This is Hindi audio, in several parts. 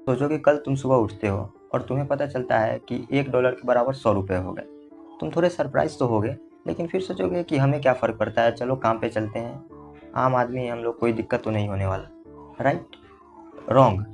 सोचो कि कल तुम सुबह उठते हो और तुम्हें पता चलता है कि $1 के बराबर 100 रुपये हो गए। तुम थोड़े सरप्राइज तो होगे, लेकिन फिर सोचोगे कि हमें क्या फ़र्क पड़ता है, चलो काम पे चलते हैं, आम आदमी हैं हम लोग, कोई दिक्कत तो नहीं होने वाला। Right? Wrong.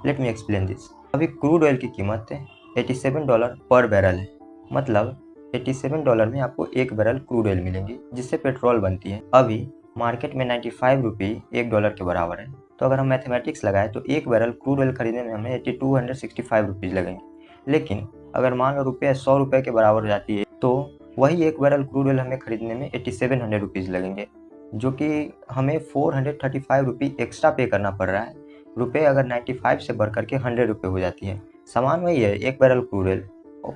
Let me explain this. अभी क्रूड ऑयल की कीमत $87 पर बैरल है। मतलब $87 में आपको 1 बैरल क्रूड ऑयल मिलेंगी, जिससे पेट्रोल बनती है। अभी मार्केट में 95 रुपये $1 के बराबर है। तो अगर हम मैथमेटिक्स लगाएं तो 1 बैरल क्रूड ऑयल खरीदने में हमें 8265 रुपीज़ लगेंगे। लेकिन अगर मान लो रुपया 100 रुपये के बराबर हो जाती है तो वही 1 बैरल क्रूड ऑयल हमें खरीदने में 8700 रुपीज़ लगेंगे, जो कि हमें 435 रुपये एक्स्ट्रा पे करना पड़ रहा है। रुपये अगर 95 से बढ़ करके 100 रुपये हो जाती है। सामान वही है, 1 बैरल क्रूड ऑयल,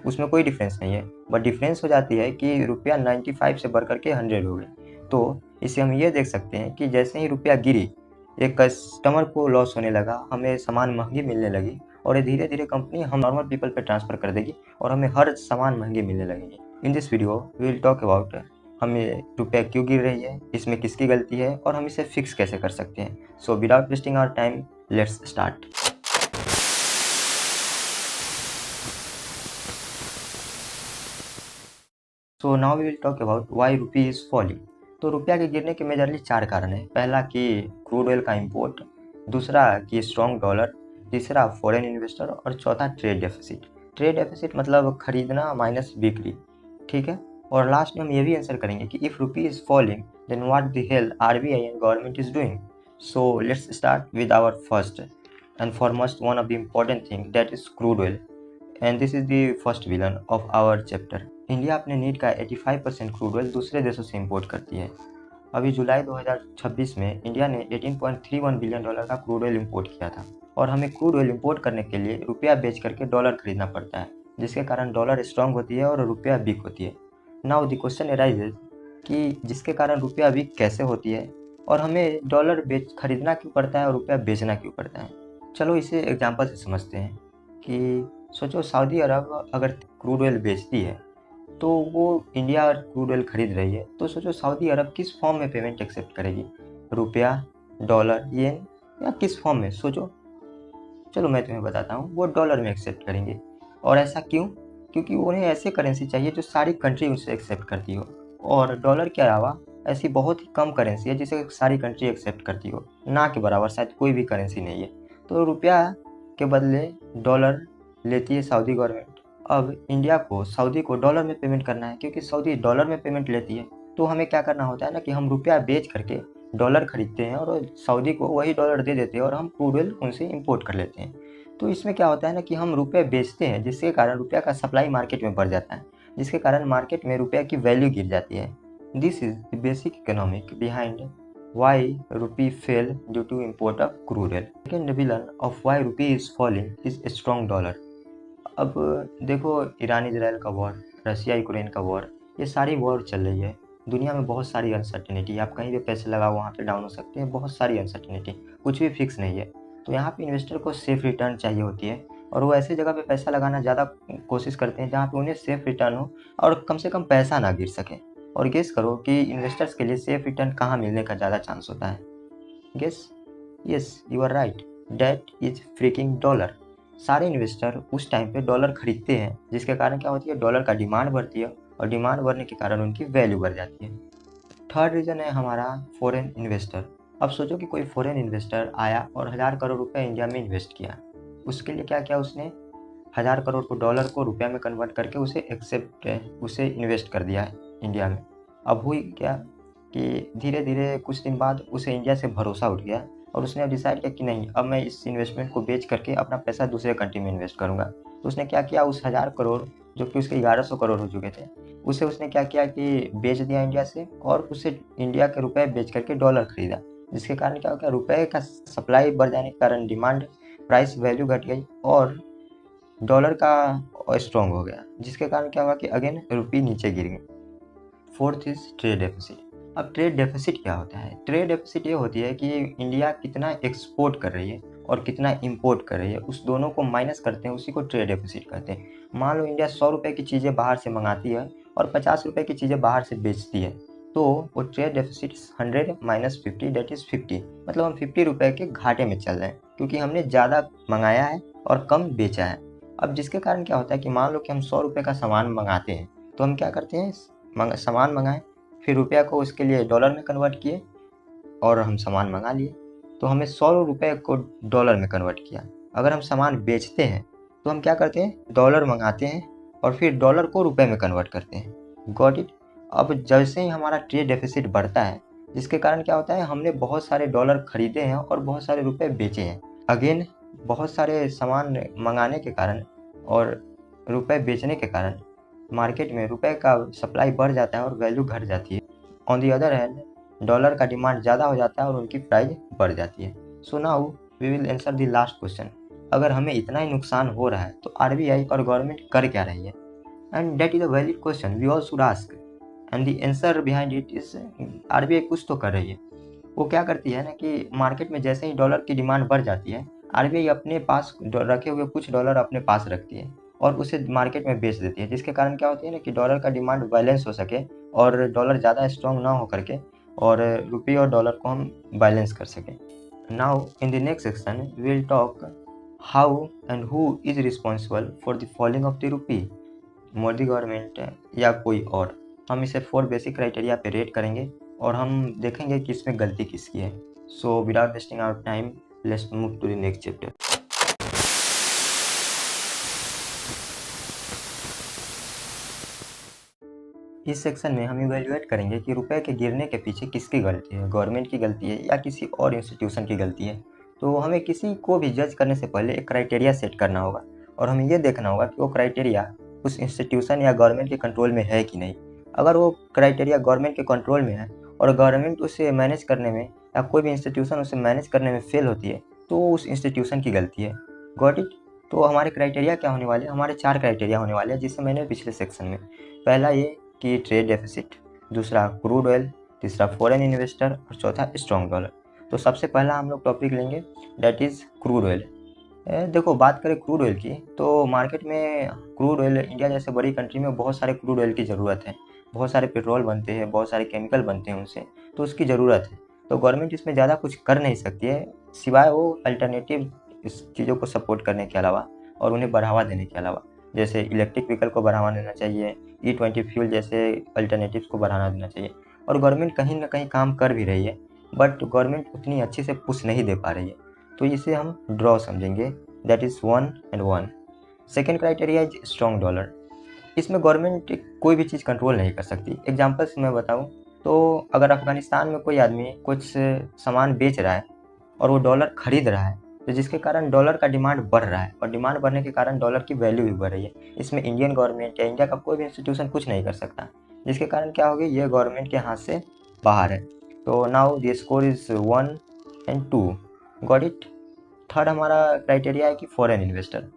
उसमें कोई डिफरेंस नहीं है। बट डिफरेंस हो जाती है कि रुपया 95 से बढ़ करके 100 हो गए। तो इससे हम ये देख सकते हैं कि जैसे ही रुपया गिरी, एक कस्टमर को लॉस होने लगा, हमें सामान महंगी मिलने लगी, और ये धीरे धीरे कंपनी हम नॉर्मल पीपल पे ट्रांसफ़र कर देगी और हमें हर सामान महंगे मिलने लगेंगे। In this video we will talk about हमें रुपया क्यों गिर रही है, इसमें किसकी गलती है और हम इसे फिक्स कैसे कर सकते हैं। So without wasting our time, let's start. So now we will talk about why rupee is falling. तो रुपया के गिरने के मेजरली 4 कारण हैं। पहला कि क्रूड ऑयल का इंपोर्ट, दूसरा कि स्ट्रॉन्ग डॉलर, तीसरा फॉरेन इन्वेस्टर और चौथा ट्रेड डेफिसिट। ट्रेड डेफिसिट मतलब खरीदना माइनस बिक्री, ठीक है। और लास्ट में हम ये भी आंसर करेंगे कि if rupee is falling then what the hell RBI and government is doing. So let's start with our first and foremost one of the important thing, that is crude oil, and this is the first villain of our chapter. India अपने नीड का 85% क्रूड ऑयल दूसरे देशों से इंपोर्ट करती है। अभी जुलाई 2026 में इंडिया ने $18.31 बिलियन का क्रूड ऑयल इंपोर्ट किया था, और हमें क्रूड ऑयल इंपोर्ट करने के लिए रुपया बेच करके डॉलर खरीदना पड़ता है, जिसके कारण डॉलर स्ट्रांग होती है और रुपया वीक होती है। नाउ द क्वेश्चन अराइजेज कि जिसके कारण रुपया वीक कैसे होती है और हमें डॉलर बेच खरीदना क्यों पड़ता है और रुपया बेचना क्यों पड़ता है। चलो इसे एग्जांपल से समझते हैं कि सोचो सऊदी अरब अगर क्रूड ऑयल बेचती है तो वो इंडिया क्रूड ऑयल खरीद रही है, तो सोचो सऊदी अरब किस फॉर्म में पेमेंट एक्सेप्ट करेगी, रुपया, डॉलर, येन, या किस फॉर्म में। सोचो, चलो मैं तुम्हें बताता हूँ, वो डॉलर में एक्सेप्ट करेंगे। और ऐसा क्यों? क्योंकि उन्हें ऐसे करेंसी चाहिए जो सारी कंट्री उसे एक्सेप्ट करती हो, और डॉलर के अलावा ऐसी बहुत ही कम करेंसी है जिसे सारी कंट्री एक्सेप्ट करती हो, ना के बराबर शायद कोई भी करेंसी नहीं है। तो रुपया के बदले डॉलर लेती है सऊदी गवर्नमेंट। अब इंडिया को सऊदी को डॉलर में पेमेंट करना है, क्योंकि सऊदी डॉलर में पेमेंट लेती है, तो हमें क्या करना होता है ना कि हम रुपया बेच करके डॉलर खरीदते हैं और सऊदी को वही डॉलर दे देते हैं और हम क्रूड ऑयल उनसे इंपोर्ट कर लेते हैं। तो इसमें क्या होता है ना कि हम रुपये बेचते हैं, जिसके कारण रुपया का सप्लाई मार्केट में बढ़ जाता है, जिसके कारण मार्केट में रुपया की वैल्यू गिर जाती है। This is the basic economic behind why rupee fail due to import of crude oil. Second villain of why rupee is falling is strong dollar. अब देखो, ईरान इजराइल का वॉर, रसिया यूक्रेन का वॉर, ये सारी वॉर चल रही है। दुनिया में बहुत सारी अनसर्टेनिटी, आप कहीं भी पैसे लगाओ वहाँ पे डाउन हो सकते हैं, बहुत सारी अनसर्टेनिटी, कुछ भी फिक्स नहीं है। तो यहाँ पे इन्वेस्टर को सेफ रिटर्न चाहिए होती है, और वो ऐसी जगह पे पैसा लगाना ज़्यादा कोशिश करते हैं जहाँ पे उन्हें सेफ रिटर्न हो और कम से कम पैसा ना गिर सके। और गेस करो कि इन्वेस्टर्स के लिए सेफ रिटर्न कहाँ मिलने का ज़्यादा चांस होता है। Guess? Yes, you are right, that is freaking dollar. सारे इन्वेस्टर उस टाइम पे डॉलर खरीदते हैं, जिसके कारण क्या होती है, डॉलर का डिमांड बढ़ती है, और डिमांड बढ़ने के कारण उनकी वैल्यू बढ़ जाती है। थर्ड रीज़न है हमारा फॉरेन इन्वेस्टर। अब सोचो कि कोई फॉरेन इन्वेस्टर आया और 1000 करोड़ रुपए इंडिया में इन्वेस्ट किया। उसके लिए क्या किया उसने, 1000 करोड़ को डॉलर को रुपया में कन्वर्ट करके उसे इन्वेस्ट कर दिया है इंडिया में। अब हुई क्या कि धीरे धीरे कुछ दिन बाद उसे इंडिया से भरोसा उठ गया, और उसने डिसाइड किया कि नहीं, अब मैं इस इन्वेस्टमेंट को बेच करके अपना पैसा दूसरे कंट्री में इन्वेस्ट करूंगा। तो उसने क्या किया, उस 1000 करोड़, जो कि उसके 1100 करोड़ हो चुके थे, उसे उसने क्या किया कि बेच दिया इंडिया से, और उसे इंडिया के रुपए बेच करके डॉलर खरीदा। जिसके कारण क्या हो गया, रुपए का सप्लाई बढ़ जाने के कारण डिमांड, प्राइस वैल्यू घट गई और डॉलर का स्ट्रॉन्ग हो गया, जिसके कारण क्या हुआ कि अगेन रुपये नीचे गिर गई। Fourth is trade deficit. अब ट्रेड डेफिसिट क्या होता है? ट्रेड डेफिसिट ये होती है कि इंडिया कितना एक्सपोर्ट कर रही है और कितना इंपोर्ट कर रही है, उस दोनों को माइनस करते हैं, उसी को ट्रेड डेफिसिट कहते हैं। मान लो इंडिया 100 रुपये की चीज़ें बाहर से मंगाती है और 50 रुपये की चीज़ें बाहर से बेचती है, तो वो trade deficit 100 minus 50 that is 50, मतलब हम 50 रुपये के घाटे में चल रहे हैं, क्योंकि हमने ज़्यादा मंगाया है और कम बेचा है। अब जिसके कारण क्या होता है कि मान लो कि हम 100 रुपये का सामान मंगाते हैं, तो हम क्या करते हैं, सामान मंगाएं, फिर रुपया को उसके लिए डॉलर में कन्वर्ट किए और हम सामान मंगा लिए, तो हमें 100 रुपये को डॉलर में कन्वर्ट किया। अगर हम सामान बेचते हैं तो हम क्या करते हैं, डॉलर मंगाते हैं और फिर डॉलर को रुपए में कन्वर्ट करते हैं। Got it. अब जैसे ही हमारा ट्रेड डेफिसिट बढ़ता है, जिसके कारण क्या होता है, हमने बहुत सारे डॉलर खरीदे हैं और बहुत सारे रुपए बेचे हैं। अगेन बहुत सारे सामान मंगाने के कारण और रुपए बेचने के कारण मार्केट में रुपए का सप्लाई बढ़ जाता है और वैल्यू घट जाती है। On the other hand dollar का डिमांड ज़्यादा हो जाता है और उनकी प्राइस बढ़ जाती है। So now we will answer the last question. अगर हमें इतना ही नुकसान हो रहा है तो आरबीआई और गवर्नमेंट कर क्या रही है? And that is a valid question we all should ask, and the answer behind it is RBI कुछ तो कर रही है। वो क्या करती है ना कि मार्केट में जैसे ही डॉलर की डिमांड बढ़ जाती है, आरबीआई अपने पास रखे हुए कुछ डॉलर अपने पास रखती है और उसे मार्केट में बेच देती है, जिसके कारण क्या होती है ना कि डॉलर का डिमांड बैलेंस हो सके और डॉलर ज़्यादा स्ट्रॉन्ग ना हो करके और रुपये और डॉलर को हम बैलेंस कर सकें। Now in the next section we will talk how and who is responsible for the falling of the rupee, Modi government या कोई और। हम इसे 4 बेसिक क्राइटेरिया पे रेट करेंगे और हम देखेंगे कि इसमें गलती किसकी है। So without wasting our time let's move to the next chapter. इस सेक्शन में हम इवेल्युएट करेंगे कि रुपए के गिरने के पीछे किसकी गलती है, गवर्नमेंट की गलती है या किसी और इंस्टीट्यूशन की गलती है। तो हमें किसी को भी जज करने से पहले एक क्राइटेरिया सेट करना होगा और हमें ये देखना होगा कि वो क्राइटेरिया उस इंस्टीट्यूशन या गवर्नमेंट के कंट्रोल में है कि नहीं। अगर वो क्राइटेरिया गवर्नमेंट के कंट्रोल में है और गवर्नमेंट उसे मैनेज करने में या कोई भी इंस्टीट्यूशन उसे मैनेज करने में फेल होती है, तो वो उस इंस्टीट्यूशन की गलती है। Got it. तो हमारे क्राइटेरिया क्या होने वाले हैं, हमारे 4 क्राइटेरिया होने वाले हैं, जिससे मैंने पिछले सेक्शन में पहला ये कि ट्रेड डेफिसिट, दूसरा क्रूड ऑयल, तीसरा फॉरेन इन्वेस्टर और चौथा स्ट्रॉन्ग डॉलर। तो सबसे पहला हम लोग टॉपिक लेंगे दैट इज़ क्रूड ऑयल। देखो बात करें क्रूड ऑयल की, तो मार्केट में क्रूड ऑयल, इंडिया जैसे बड़ी कंट्री में बहुत सारे क्रूड ऑयल की ज़रूरत है। बहुत सारे पेट्रोल बनते हैं, बहुत सारे केमिकल बनते हैं उनसे, तो उसकी ज़रूरत है। तो गवर्नमेंट इसमें ज़्यादा कुछ कर नहीं सकती है सिवाय वो अल्टरनेटिव इस चीज़ों को सपोर्ट करने के अलावा और उन्हें बढ़ावा देने के अलावा। जैसे इलेक्ट्रिक व्हीकल को बढ़ावा देना चाहिए, E20 फ्यूल जैसे अल्टरनेटिव्स को बढ़ावा देना चाहिए। और गवर्नमेंट कहीं ना कहीं काम कर भी रही है, बट गवर्नमेंट उतनी अच्छे से पुश नहीं दे पा रही है, तो इसे हम ड्रॉ समझेंगे, that is 1 and 1। Second criteria is strong dollar. इसमें गवर्नमेंट कोई भी चीज़ कंट्रोल नहीं कर सकती। एग्जाम्पल्स मैं बताऊँ तो अगर अफगानिस्तान में कोई आदमी कुछ सामान बेच रहा है और वो डॉलर खरीद रहा है, तो जिसके कारण डॉलर का डिमांड बढ़ रहा है और डिमांड बढ़ने के कारण डॉलर की वैल्यू भी बढ़ रही है। इसमें इंडियन गवर्नमेंट या इंडिया का कोई भी इंस्टीट्यूशन कुछ नहीं कर सकता, जिसके कारण क्या होगी, ये गवर्नमेंट के हाथ से बाहर है। तो now the score is 1 and 2। Got it. Third हमारा क्राइटेरिया है कि फॉरेन इन्वेस्टर।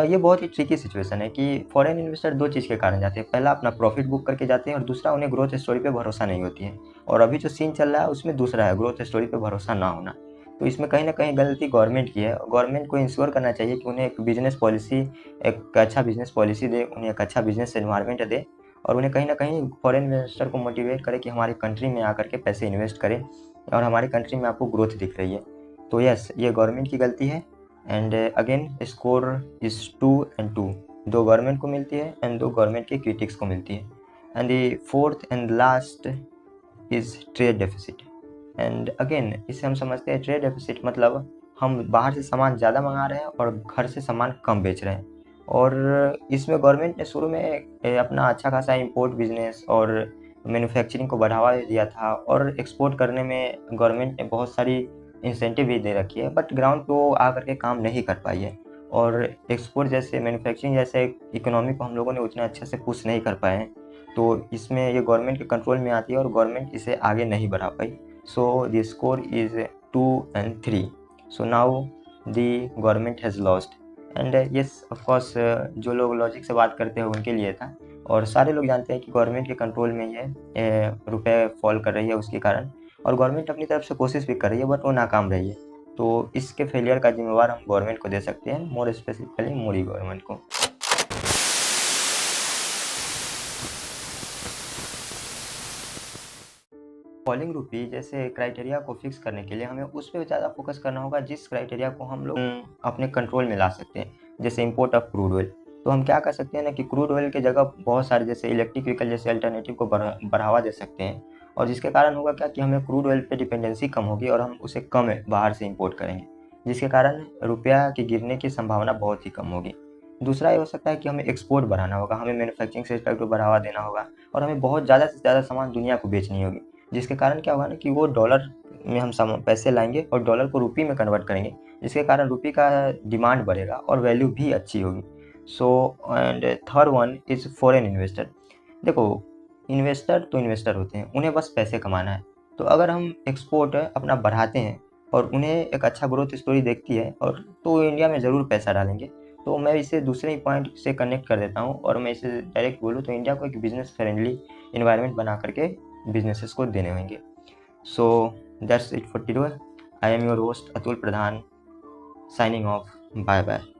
ये बहुत ही ट्रिकी सिचुएशन है कि फॉरेन इन्वेस्टर 2 चीज़ के कारण जाते हैं। पहला अपना प्रॉफिट बुक करके जाते हैं और दूसरा उन्हें ग्रोथ स्टोरी पे भरोसा नहीं होती है। और अभी जो सीन चल रहा है उसमें दूसरा है, ग्रोथ स्टोरी पे भरोसा ना होना। तो इसमें कहीं ना कहीं गलती गवर्नमेंट की है। गवर्नमेंट को इंश्योर करना चाहिए कि उन्हें एक बिजनेस पॉलिसी, एक अच्छा बिजनेस पॉलिसी दे, उन्हें एक अच्छा बिजनेस एनवायरनमेंट दे और उन्हें कहीं ना कहीं फॉरेन इन्वेस्टर को मोटिवेट करे कि हमारी कंट्री में आकर के पैसे इन्वेस्ट करें और हमारी कंट्री में आपको ग्रोथ दिख रही है। तो यस, ये गवर्नमेंट की गलती है। And again score is 2 and 2। 2 government को मिलती है एंड 2 गवर्नमेंट के क्रिटिक्स को मिलती है। And the fourth and last is trade deficit. And again इसे हम समझते हैं, ट्रेड डेफिसिट मतलब हम बाहर से सामान ज़्यादा मंगा रहे हैं और घर से सामान कम बेच रहे हैं। और इसमें गवर्नमेंट ने शुरू में अपना अच्छा खासा इंपोर्ट बिजनेस और मैन्युफैक्चरिंग को बढ़ावा दिया था और एक्सपोर्ट करने में गवर्नमेंट ने बहुत सारी इंसेंटिव भी दे रखी है, बट ग्राउंड पे वो आकर के काम नहीं कर पाई है और एक्सपोर्ट जैसे मैन्युफैक्चरिंग जैसे इकोनॉमी को हम लोगों ने उतना अच्छे से पुश नहीं कर पाए हैं। तो इसमें ये गवर्नमेंट के कंट्रोल में आती है और गवर्नमेंट इसे आगे नहीं बढ़ा पाई। So the score is 2 and 3। So now the government has lost. And yes of course, जो लोग लॉजिक से बात करते हैं उनके लिए था और सारे लोग जानते हैं कि गवर्नमेंट के कंट्रोल में ये रुपए फॉल कर रही है उसके कारण, और गवर्नमेंट अपनी तरफ से कोशिश भी कर रही है बट वो नाकाम रही है। तो इसके फेलियर का जिम्मेवार हम गवर्नमेंट को दे सकते हैं, मोर स्पेसिफिकली मोदी गवर्नमेंट को। फॉलिंग रुपी जैसे क्राइटेरिया को फिक्स करने के लिए हमें उस पर ज़्यादा फोकस करना होगा जिस क्राइटेरिया को हम लोग अपने कंट्रोल में ला सकते हैं, जैसे इंपोर्ट ऑफ क्रूड ऑयल। तो हम क्या कर सकते हैं ना कि क्रूड ऑयल की जगह बहुत सारे जैसे इलेक्ट्रिक व्हीकल जैसे अल्टरनेटिव को बढ़ावा दे सकते हैं, और जिसके कारण होगा क्या कि हमें क्रूड ऑयल पे डिपेंडेंसी कम होगी और हम उसे कम बाहर से इंपोर्ट करेंगे, जिसके कारण रुपया के गिरने की संभावना बहुत ही कम होगी। दूसरा ये हो सकता है कि हमें एक्सपोर्ट बढ़ाना होगा, हमें मैन्युफैक्चरिंग सेक्टर को बढ़ावा देना होगा और हमें बहुत ज़्यादा से ज़्यादा सामान दुनिया को बेचनी होगी, जिसके कारण क्या होगा ना कि वो डॉलर में हम पैसे लाएंगे और डॉलर को रुपये में कन्वर्ट करेंगे, जिसके कारण रुपये का डिमांड बढ़ेगा और वैल्यू भी अच्छी होगी। So and third one is foreign investor. देखो, इन्वेस्टर तो इन्वेस्टर होते हैं, उन्हें बस पैसे कमाना है। तो अगर हम एक्सपोर्ट अपना बढ़ाते हैं और उन्हें एक अच्छा ग्रोथ स्टोरी देखती है और तो इंडिया में ज़रूर पैसा डालेंगे। तो मैं इसे दूसरे ही पॉइंट से कनेक्ट कर देता हूँ और मैं इसे डायरेक्ट बोलूँ तो इंडिया को एक बिजनेस फ्रेंडली इन्वायरमेंट बना करके बिजनेसेस को देने होंगे। So that's it for today. I am your host Atul Pradhan, signing off. Bye bye.